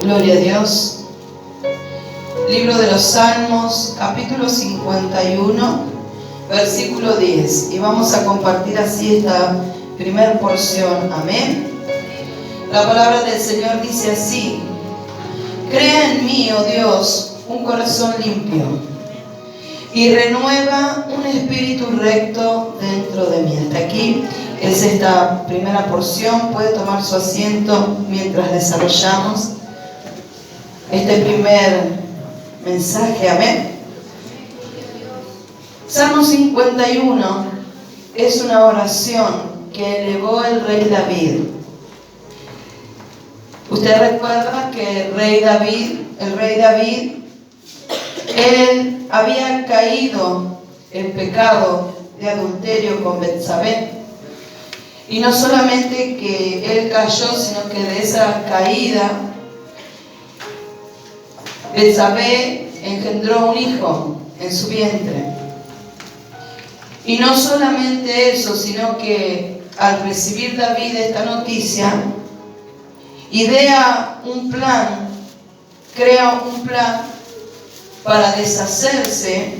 Gloria a Dios. Libro de los Salmos, capítulo 51, versículo 10. Y vamos a compartir así esta primera porción. Amén. La palabra del Señor dice así: crea en mí, oh Dios, un corazón limpio, y renueva un espíritu recto dentro de mí. Hasta aquí es esta primera porción. Puede tomar su asiento mientras desarrollamos este primer mensaje. Amén. Salmo 51 es una oración que elevó el rey David. Usted recuerda que el rey David, él había caído en pecado de adulterio con Betsabé. Y no solamente que él cayó, sino que de esa caída Betsabé engendró un hijo en su vientre. Y no solamente eso, sino que al recibir David esta noticia, crea un plan para deshacerse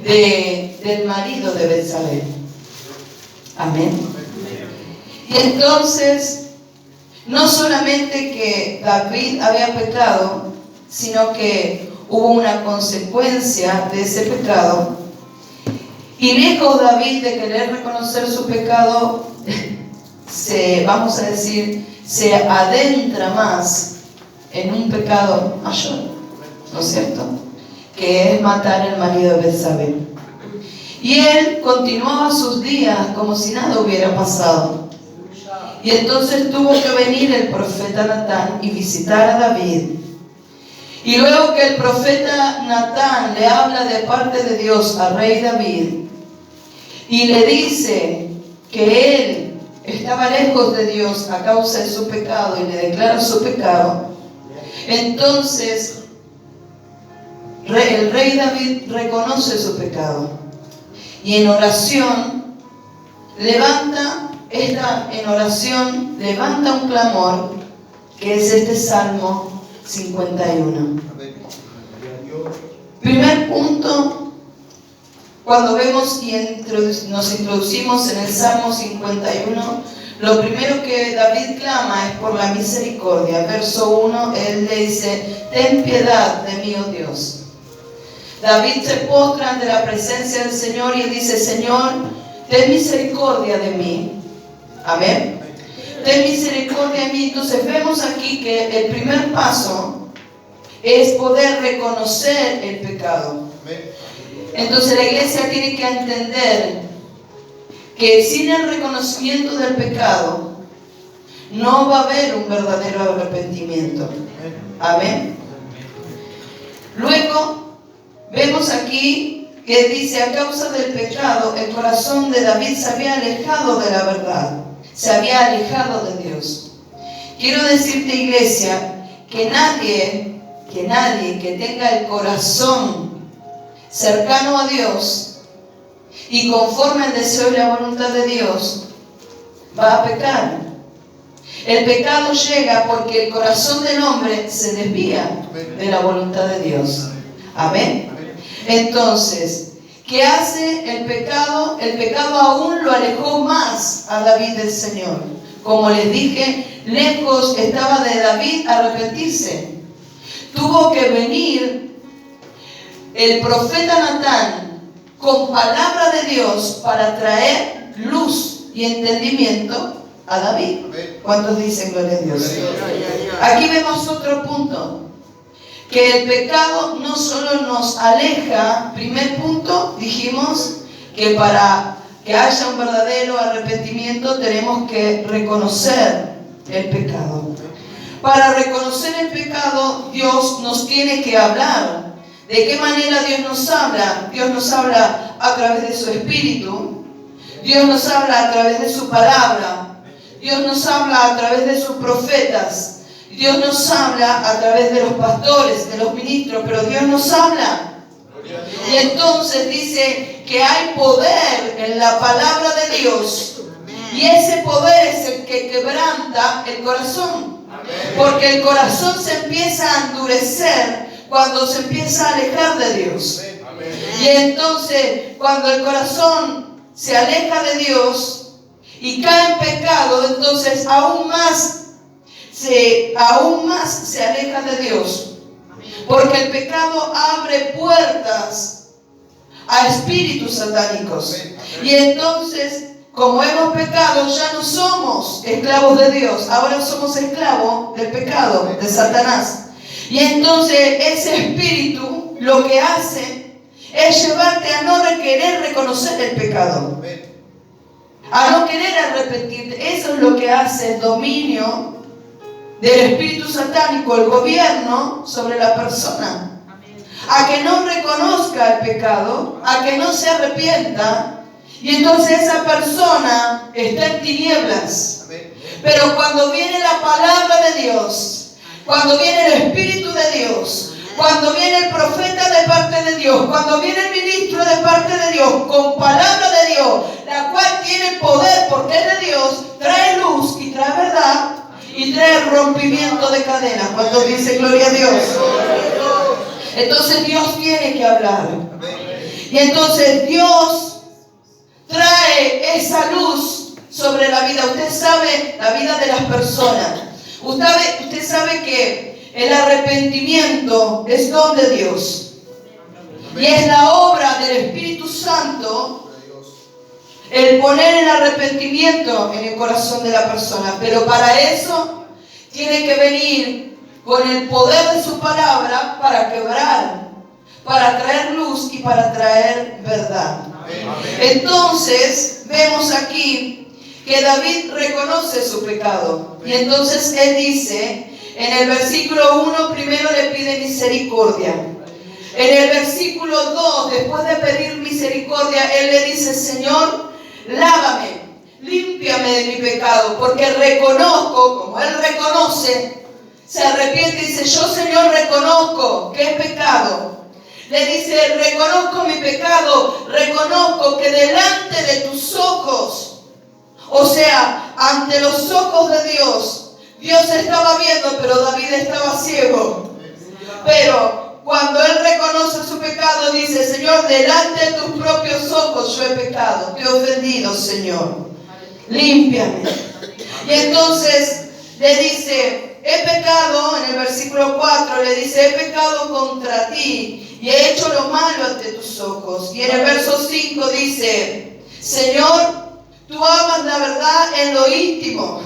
del marido de Betsabé. Amén. Y entonces, no solamente que David había pecado, sino que hubo una consecuencia de ese pecado. Y lejos David de querer reconocer su pecado, se adentra más en un pecado mayor, ¿no es cierto? Que es matar al marido de Betsabé. Y él continuaba sus días como si nada hubiera pasado. Y entonces tuvo que venir el profeta Natán y visitar a David. Y luego que el profeta Natán le habla de parte de Dios al rey David y le dice que él estaba lejos de Dios a causa de su pecado y le declara su pecado, entonces el rey David reconoce su pecado y en oración levanta un clamor, que es este Salmo 51. Primer punto, cuando vemos y nos introducimos en el Salmo 51, lo primero que David clama es por la misericordia. Verso 1, él le dice: ten piedad de mí, oh Dios. David se postra ante la presencia del Señor y él dice: Señor, ten misericordia de mí. Amén. Ten misericordia de mí. Entonces vemos aquí que el primer paso es poder reconocer el pecado. Entonces la iglesia tiene que entender que sin el reconocimiento del pecado no va a haber un verdadero arrepentimiento. Amén. Luego vemos aquí que dice: a causa del pecado el corazón de David se había alejado de la verdad, se había alejado de Dios. Quiero decirte, iglesia, que nadie que tenga el corazón cercano a Dios y conforme al deseo y la voluntad de Dios va a pecar. El pecado llega porque el corazón del hombre se desvía de la voluntad de Dios. Amén. Entonces, ¿qué hace el pecado? El pecado aún lo alejó más a David del Señor. Como les dije, lejos estaba de David arrepentirse. Tuvo que venir el profeta Natán con palabra de Dios para traer luz y entendimiento a David. ¿Cuántos dicen gloria a Dios? Aquí vemos otro punto, que el pecado no solo nos aleja. Primer punto, dijimos que para que haya un verdadero arrepentimiento tenemos que reconocer el pecado. Para reconocer el pecado, Dios nos tiene que hablar. ¿De qué manera Dios nos habla? Dios nos habla a través de su Espíritu. Dios nos habla a través de su palabra. Dios nos habla a través de sus profetas. Dios nos habla a través de los pastores, de los ministros, pero Dios nos habla. Y entonces dice que hay poder en la palabra de Dios Y ese poder es el que quebranta el corazón. Porque el corazón se empieza a endurecer cuando se empieza a alejar de Dios. Y entonces, cuando el corazón se aleja de Dios y cae en pecado, entonces aún más se aleja de Dios. Porque el pecado abre puertas a espíritus satánicos. Y entonces, como hemos pecado, ya no somos esclavos de Dios. Ahora somos esclavos del pecado, de Satanás. Y entonces ese espíritu lo que hace es llevarte a no querer reconocer el pecado, a no querer arrepentirte. Eso es lo que hace el dominio del espíritu satánico, el gobierno sobre la persona. A que no reconozca el pecado, a que no se arrepienta. Y entonces esa persona está en tinieblas. Pero cuando viene la palabra de Dios, cuando viene el Espíritu de Dios, cuando viene el profeta de parte de Dios, cuando viene el ministro de parte de Dios, con palabra de Dios, la cual tiene poder porque es de Dios, trae luz y trae verdad y trae rompimiento de cadenas. Cuando dice gloria a Dios. Entonces Dios tiene que hablar. Y entonces Dios trae esa luz sobre la vida. Usted sabe la vida de las personas. Usted sabe que el arrepentimiento es don de Dios. Y es la obra del Espíritu Santo el poner el arrepentimiento en el corazón de la persona. Pero para eso tiene que venir con el poder de su palabra para quebrar, para traer luz y para traer verdad. Entonces vemos aquí que David reconoce su pecado. Y entonces él dice, en el versículo 1, primero le pide misericordia. En el versículo 2, después de pedir misericordia, él le dice, Señor, lávame, límpiame de mi pecado, porque reconozco, como él reconoce, se arrepiente y dice, yo, Señor, reconozco que es pecado. Le dice, reconozco mi pecado, reconozco que delante de tus ojos, o sea, ante los ojos de Dios, Dios estaba viendo, pero David estaba ciego. Pero cuando él reconoce su pecado, dice, Señor, delante de tus propios ojos yo he pecado, te he ofendido, Señor, límpiame. Y entonces le dice, he pecado, en el versículo 4 le dice, he pecado contra ti y he hecho lo malo ante tus ojos. Y en el verso 5 dice, Señor, tú amas la verdad en lo íntimo.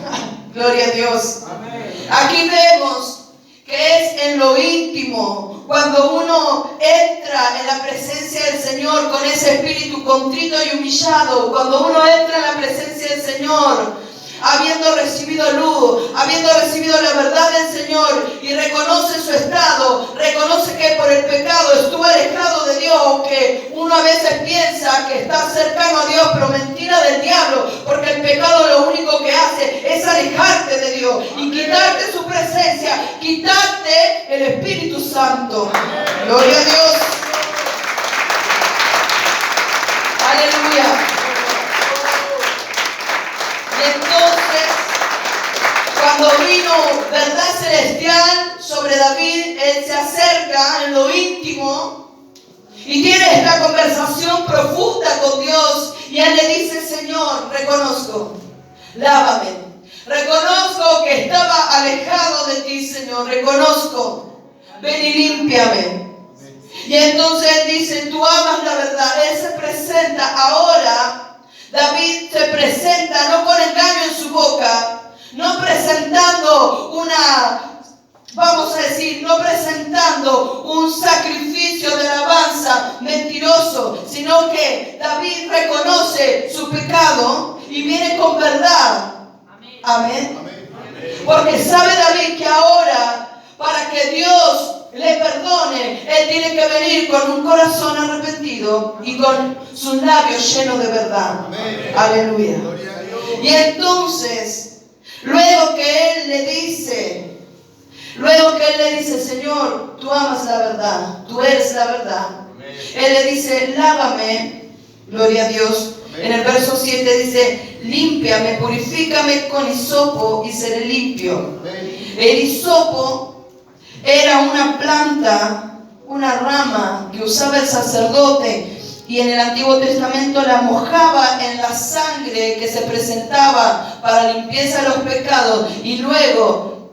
Gloria a Dios. Amén. Aquí vemos que es en lo íntimo, cuando uno entra en la presencia del Señor con ese espíritu contrito y humillado, cuando uno entra en la presencia del Señor, habiendo recibido luz, habiendo recibido la verdad del Señor y reconoce su estado, reconoce que por el pecado estuvo alejado de Dios, aunque uno a veces piensa que está cercano a Dios, pero mentira del diablo, porque el pecado lo único que hace es alejarte de Dios y quitarte su presencia, quitarte el Espíritu Santo. Gloria a Dios. Aleluya. Y entonces, cuando vino verdad celestial sobre David, él se acerca en lo íntimo y tiene esta conversación profunda con Dios. Y él le dice, Señor, reconozco, lávame. Reconozco que estaba alejado de ti, Señor. Reconozco, ven y límpiame. Y entonces él dice, tú amas la verdad. Él se presenta ahora. David se presenta no con engaño en su boca, no presentando no presentando un sacrificio de alabanza mentiroso, sino que David reconoce su pecado y viene con verdad. Amén. Porque sabe David que ahora, para que Dios le perdone, él tiene que venir con un corazón arrepentido y con sus labios llenos de verdad. Amén. Aleluya. Y entonces, luego que él le dice, Señor, tú amas la verdad, tú eres la verdad. Amén. Él le dice, lávame Gloria a Dios. En el verso 7 dice, límpiame, purifícame con hisopo y seré limpio. El hisopo era una planta, una rama que usaba el sacerdote, y en el Antiguo Testamento la mojaba en la sangre que se presentaba para limpieza de los pecados, y luego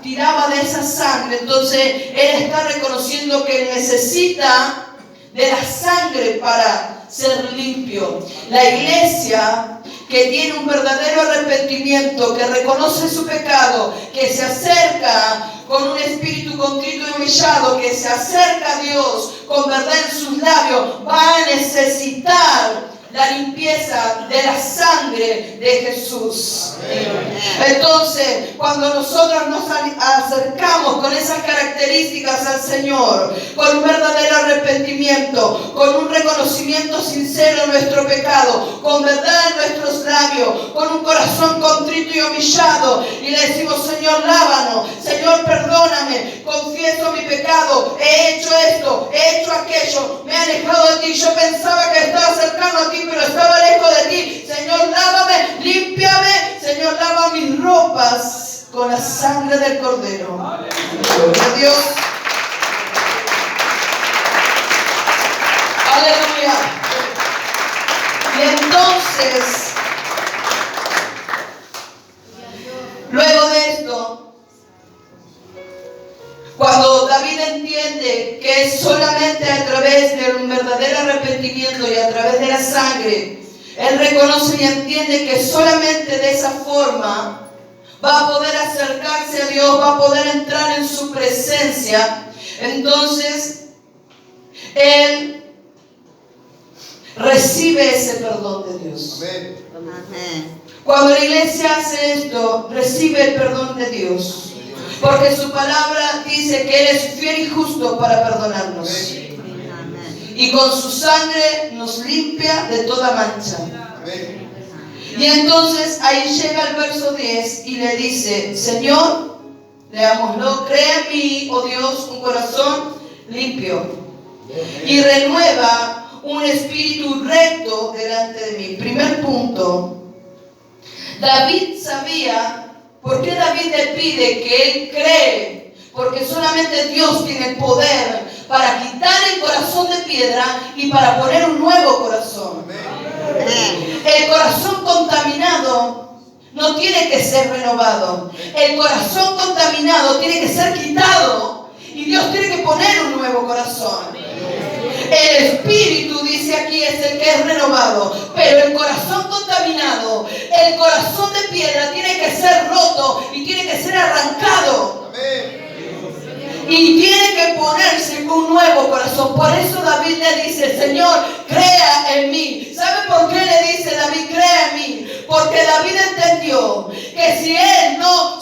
tiraba de esa sangre. Entonces él está reconociendo que necesita de la sangre para ser limpio. La iglesia que tiene un verdadero arrepentimiento, que reconoce su pecado, que se acerca con un espíritu contrito y humillado, que se acerca a Dios con verdad en sus labios, va a necesitar la limpieza de la sangre de Jesús. Entonces, cuando nosotros nos acercamos con esas características al Señor, con un verdadero arrepentimiento, con un reconocimiento sincero de nuestro pecado, con verdad en nuestros labios, con un corazón contrito y humillado, y le decimos, Señor, lávanos, Señor, perdóname, confieso mi pecado, he hecho esto, he hecho aquello, me he alejado de ti, yo pensaba que estaba cercano a ti, pero estaba lejos de ti. Señor, lávame, límpiame. Señor, lava mis ropas con la sangre del Cordero. Gloria a Dios. Aleluya. Y entonces, luego de esto, cuando David entiende que es solamente a través de un verdadero arrepentimiento y a través de la sangre, él reconoce y entiende que solamente de esa forma va a poder acercarse a Dios, va a poder entrar en su presencia. Entonces, él recibe ese perdón de Dios. Amén. Cuando la iglesia hace esto, recibe el perdón de Dios. Porque su palabra dice que Él es fiel y justo para perdonarnos. Y con su sangre nos limpia de toda mancha. Y entonces ahí llega el verso 10 y le dice, Señor, leámoslo, crea en mí, oh Dios, un corazón limpio. Y renueva un espíritu recto delante de mí. Primer punto. David sabía. ¿Por qué David le pide que él cree? Porque solamente Dios tiene el poder para quitar el corazón de piedra y para poner un nuevo corazón. El corazón contaminado no tiene que ser renovado. El corazón contaminado tiene que ser quitado y Dios tiene que poner un nuevo corazón. El espíritu, dice aquí, es el que es renovado, pero el corazón contaminado, el corazón de piedra tiene que ser roto y tiene que ser arrancado. Y tiene que ponerse un nuevo corazón. Por eso David le dice, Señor, crea en mí. ¿Sabe por qué le dice David, crea en mí? Porque David entendió que si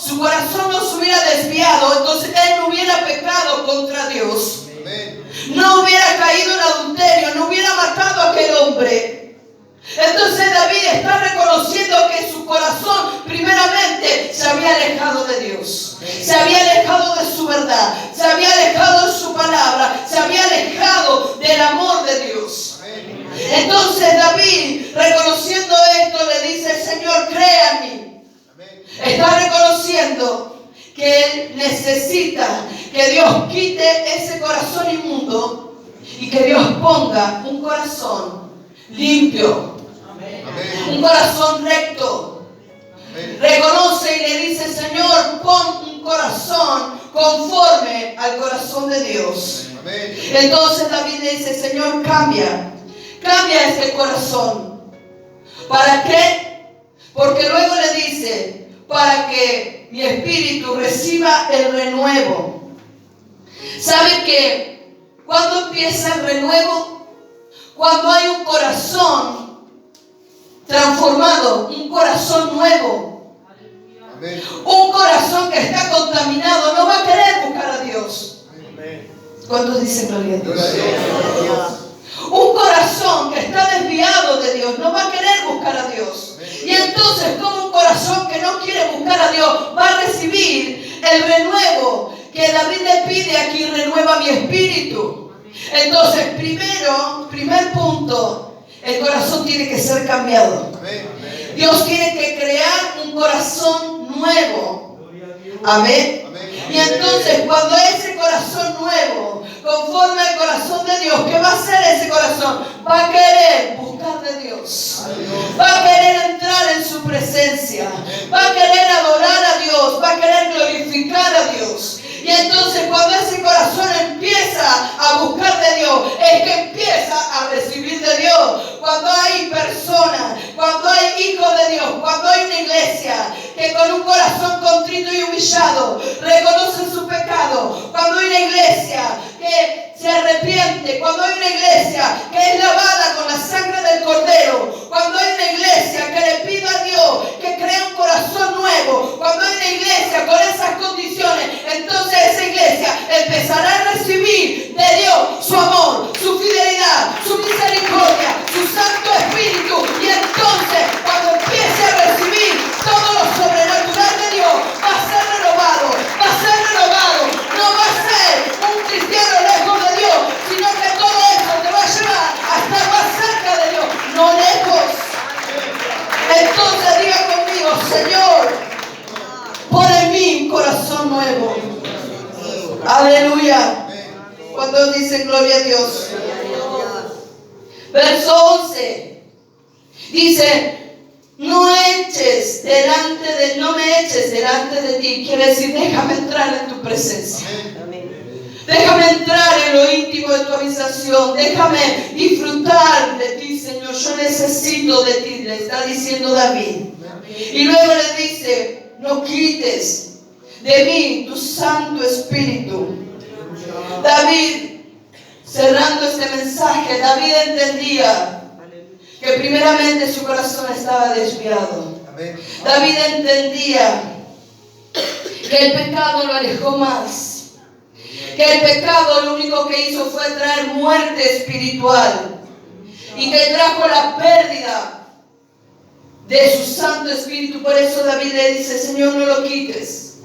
su corazón no se hubiera desviado, entonces él no hubiera pecado contra Dios. No hubiera caído en adulterio, no hubiera matado a aquel hombre. Entonces David está reconociendo que su corazón primeramente se había alejado de Dios, se había alejado de su verdad, se había alejado de su palabra, se había alejado del amor de Dios. Entonces David, reconociendo esto, le dice, Señor, crea en mí. Está reconociendo que él necesita que Dios quite ese corazón inmundo y que Dios ponga un corazón limpio, un corazón recto. Reconoce y le dice, Señor, pon un corazón conforme al corazón de Dios. Entonces David le dice, Señor, cambia este corazón. ¿Para qué? Porque luego le dice, para que mi espíritu reciba el renuevo. ¿Sabe que cuando empieza el renuevo? Cuando hay un corazón transformado, un corazón nuevo. Amén. Un corazón que está contaminado no va a querer buscar a Dios. ¿Cuántos dicen gloria a Dios? Un corazón que está desviado de Dios no va a querer buscar a Dios. Y entonces, como un corazón que no quiere buscar a Dios va a recibir el renuevo que David le pide aquí, renueva mi espíritu. Entonces, primer punto, el corazón tiene que ser cambiado. Dios tiene que crear un corazón nuevo. Amén. Y entonces, cuando ese corazón nuevo, conforme al corazón de Dios, ¿qué va a hacer ese corazón? Va a querer buscar de Dios. Va a querer entrar en su presencia. Va a querer adorar a Dios. Va a querer glorificar a Dios. Y entonces cuando ese corazón empieza a buscar de Dios, es que empieza a recibir de Dios. Cuando hay personas, cuando hay hijos de Dios, cuando hay una iglesia que con un corazón contrito y humillado reconoce su pecado, cuando hay una iglesia que se arrepiente, cuando hay una iglesia que es lavada con la sangre del Cordero, cuando hay una iglesia que le pide a Dios que cree un corazón nuevo, cuando hay una iglesia con esas condiciones, entonces esa iglesia empezará a recibir de Dios su amor, su fidelidad, su misericordia, su Santo Espíritu. Y entonces, cuando empiece a recibir todo lo sobrenatural de Dios, va a ser renovado, va a ser renovado. No va a ser un cristiano lejos de Dios, sino que todo eso te va a llevar a estar más cerca de Dios, no lejos. Entonces diga conmigo: Señor, pon en mí un corazón nuevo. Aleluya. Cuando dicen gloria a Dios. Verso 11 dice: no me eches delante de ti. Quiere decir, déjame entrar en tu presencia. Déjame entrar en lo íntimo de tu habitación. Déjame disfrutar de ti, Señor. Yo necesito de ti, le está diciendo David. Y luego le dice: no quites de mí tu Santo Espíritu. David, cerrando este mensaje, David entendía que primeramente su corazón estaba desviado. David entendía que el pecado lo alejó más, que el pecado lo único que hizo fue traer muerte espiritual y que trajo la pérdida de su Santo Espíritu. Por eso David le dice: Señor, no lo quites.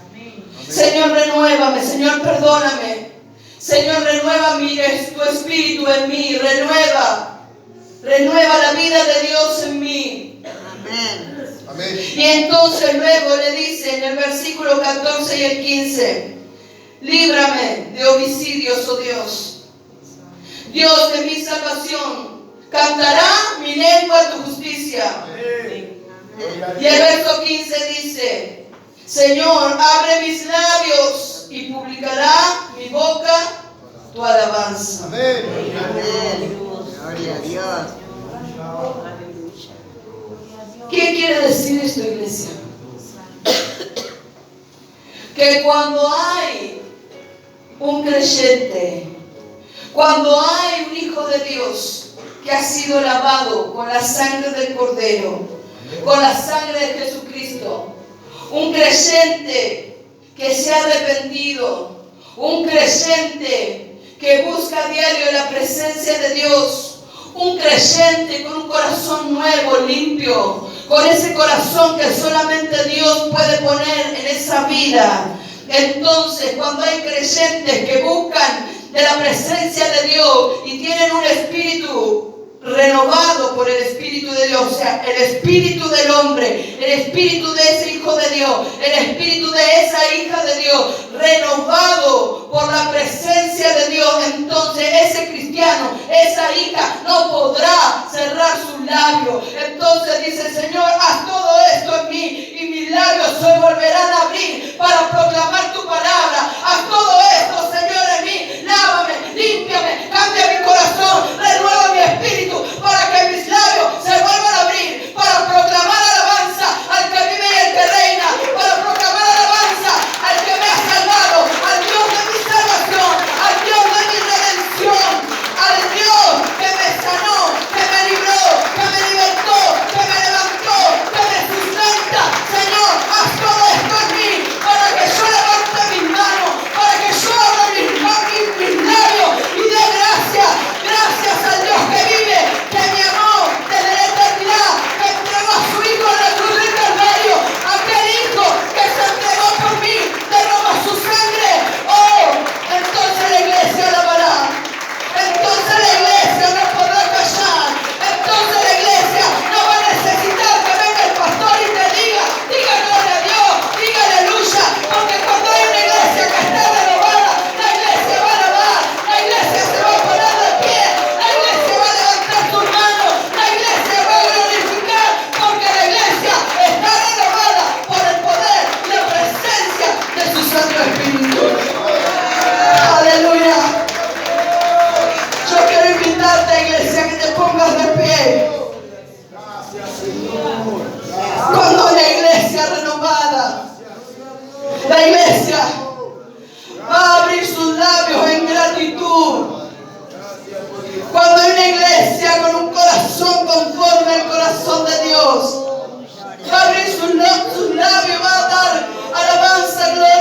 Señor, renuévame. Señor, perdóname. Señor, renueva tu Espíritu en mí. Renueva la vida de Dios en mí. Amén. Amén. Y entonces luego le dice en el versículo 14 y el 15: líbrame de homicidios, oh Dios. Dios de mi salvación, cantará mi lengua tu justicia. Amén. Y el verso 15 dice: Señor, abre mis labios y publicará mi boca tu alabanza. Amén. Amén. Gloria a Dios. ¿Qué quiere decir esto, iglesia? Que cuando hay un creyente, cuando hay un hijo de Dios que ha sido lavado con la sangre del Cordero, con la sangre de Jesucristo, un creyente que se ha arrepentido, un creyente que busca a diario la presencia de Dios, un creyente con un corazón nuevo, limpio, con ese corazón que solamente Dios puede poner en esa vida. Entonces, cuando hay creyentes que buscan de la presencia de Dios y tienen un espíritu renovado por el Espíritu de Dios, o sea, el espíritu del hombre, el espíritu de ese hijo de Dios, el espíritu de esa hija de Dios, renovado por la presencia de Dios, entonces ese cristiano, esa hija, no podrá cerrar sus labios. Entonces dice: Señor, haz todo esto en mí y mis labios se volverán a abrir para proclamar tu palabra. Haz todo esto, Señor, en mí. Lávame, límpiame, cambia mi corazón, renueva mi espíritu, para que mis labios se vuelvan a abrir para proclamar alabanza al que vive y el que reina, para proclamar alabanza al que me ha salvado, al Dios de mi salvación, al Dios de mi redención, al Dios que me sanó, que me libró, que me libertó, que me levantó, que me sustenta. Señor, haz todo esto en mí para que Dios. Va a abrir sus labios, va a dar alabanza, gloria